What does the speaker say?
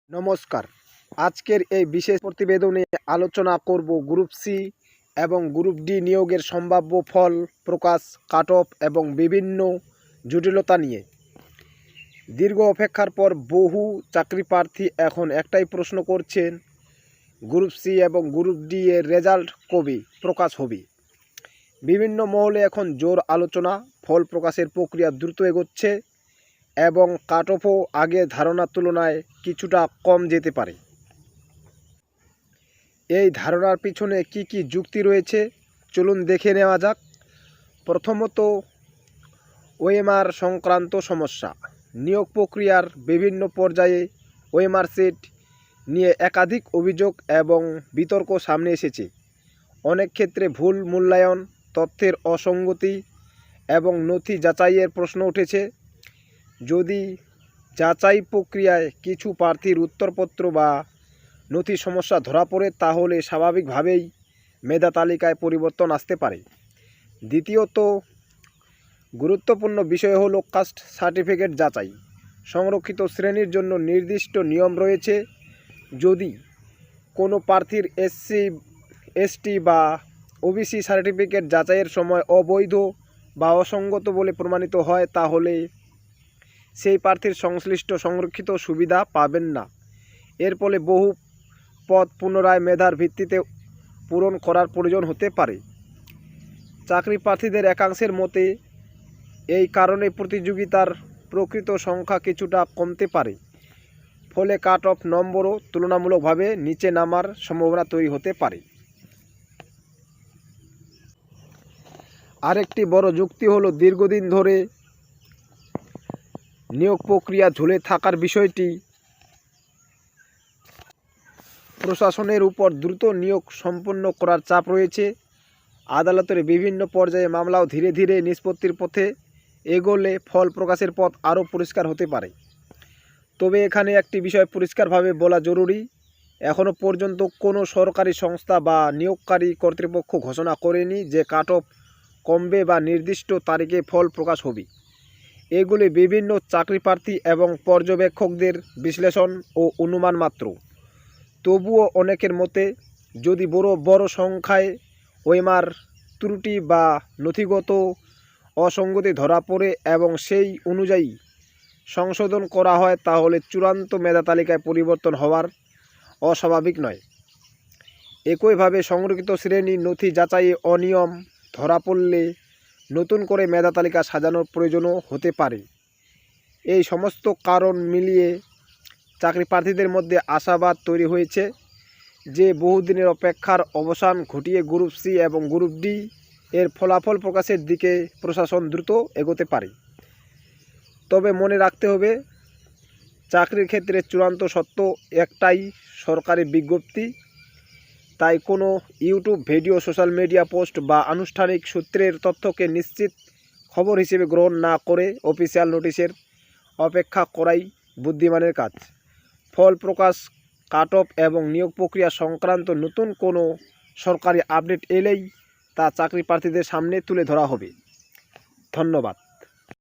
নমস্কার। আজকের এই বিশেষ প্রতিবেদনে আলোচনা করব গ্রুপ সি এবং গ্রুপ ডি নিয়োগের সম্ভাব্য ফল প্রকাশ, কাট অফ এবং বিভিন্ন জটিলতা নিয়ে। দীর্ঘ অপেক্ষার পর বহু চাকরি প্রার্থী এখন একটাই প্রশ্ন করছেন, গ্রুপ সি এবং গ্রুপ ডি এর রেজাল্ট কবে প্রকাশ হবে। বিভিন্ন মহলে এখন জোর আলোচনা, ফল প্রকাশের প্রক্রিয়া দ্রুত এগোচ্ছে এবং কাট অফও আগের ধারণার তুলনায় কিছুটা কম যেতে পারে। এই ধারণার পিছনে কি কি যুক্তি রয়েছে চলুন দেখে নেওয়া যাক। প্রথমত, ওএমআর সংক্রান্ত সমস্যা। নিয়োগ প্রক্রিয়ার বিভিন্ন পর্যায়ে ওএমআর সেট নিয়ে একাধিক অভিযোগ এবং বিতর্ক সামনে এসেছে। অনেক ক্ষেত্রে ভুল মূল্যায়ন, তথ্যের অসঙ্গতি এবং নথি যাচাইয়ের প্রশ্ন উঠেছে। যদি যাচাই প্রক্রিয়ায় কিছু প্রার্থীর উত্তরপত্র বা নথি সমস্যা ধরা পড়ে তাহলে স্বাভাবিকভাবেই মেধা তালিকায় পরিবর্তন আসতে পারে। দ্বিতীয়ত, গুরুত্বপূর্ণ বিষয় হলো কাস্ট সার্টিফিকেট যাচাই। সংরক্ষিত শ্রেণীর জন্য নির্দিষ্ট নিয়ম রয়েছে। যদি কোনো প্রার্থীর এসসি, এসটি বা ওবিসি সার্টিফিকেট যাচাইয়ের সময় অবৈধ বা অসঙ্গত বলে প্রমাণিত হয় তাহলে সেই প্রার্থীর সংশ্লিষ্ট সংরক্ষিত সুবিধা পাবেন না। এর ফলে বহু পদ পুনরায় মেধার ভিত্তিতে পূরণ করার প্রয়োজন হতে পারে। চাকরি প্রার্থীদের একাংশের মতে এই কারণে প্রতিযোগিতার প্রকৃত সংখ্যা কিছুটা কমতে পারে, ফলে কাট অফ নম্বরও তুলনামূলকভাবে নিচে নামার সম্ভাবনা তৈরি হতে পারে। আরেকটি বড় যুক্তি হলো দীর্ঘদিন ধরে নিয়োগ প্রক্রিয়া ঝুলে থাকার বিষয়টি। প্রশাসনের উপর দ্রুত নিয়োগ সম্পন্ন করার চাপ রয়েছে। আদালতের বিভিন্ন পর্যায়ে মামলাও ধীরে ধীরে নিষ্পত্তির পথে এগোলে ফল প্রকাশের পথ আরও পরিষ্কার হতে পারে। তবে এখানে একটি বিষয় পরিষ্কারভাবে বলা জরুরি, এখনও পর্যন্ত কোনো সরকারি সংস্থা বা নিয়োগকারী কর্তৃপক্ষ ঘোষণা করেনি যে কাট অফ কমবে বা নির্দিষ্ট তারিখে ফল প্রকাশ হবে। এগুলি বিভিন্ন চাকরি প্রার্থী এবং পর্যবেক্ষকদের বিশ্লেষণ ও অনুমান মাত্র। তবুও অনেকের মতে যদি বড় সংখ্যায় ওএমআর ত্রুটি বা নথিগত অসঙ্গতি ধরা পড়ে এবং সেই অনুযায়ী সংশোধন করা হয় তাহলে চূড়ান্ত মেধা তালিকায় পরিবর্তন হওয়ার অস্বাভাবিক নয়। একইভাবে সংরক্ষিত শ্রেণীর নথি যাচাইয়ে অনিয়ম ধরা পড়লে নতুন করে মেধা তালিকা সাজানোর প্রয়োজনও হতে পারে। এই সমস্ত কারণ মিলিয়ে চাকরি প্রার্থীদের মধ্যে আশাবাদ তৈরি হয়েছে যে বহুদিনের অপেক্ষার অবসান ঘটিয়ে গ্রুপ সি এবং গ্রুপ ডি এর ফলাফল প্রকাশের দিকে প্রশাসন দ্রুত এগোতে পারে। তবে মনে রাখতে হবে, চাকরির ক্ষেত্রে চূড়ান্ত সত্য একটাই, সরকারি বিজ্ঞপ্তি। তাই কোনো YouTube video, social media post বা আনুষ্ঠানিক সূত্রের তথ্যকে নিশ্চিত খবর হিসেবে গ্রহণ না করে অফিসিয়াল নোটিশের অপেক্ষা করাই বুদ্ধিমানের কাজ। ফল প্রকাশ, কাট অফ এবং নিয়োগ প্রক্রিয়া সংক্রান্ত নতুন কোনো সরকারি আপডেট এলেই তা চাকরি প্রার্থীদের সামনে তুলে ধরা হবে। ধন্যবাদ।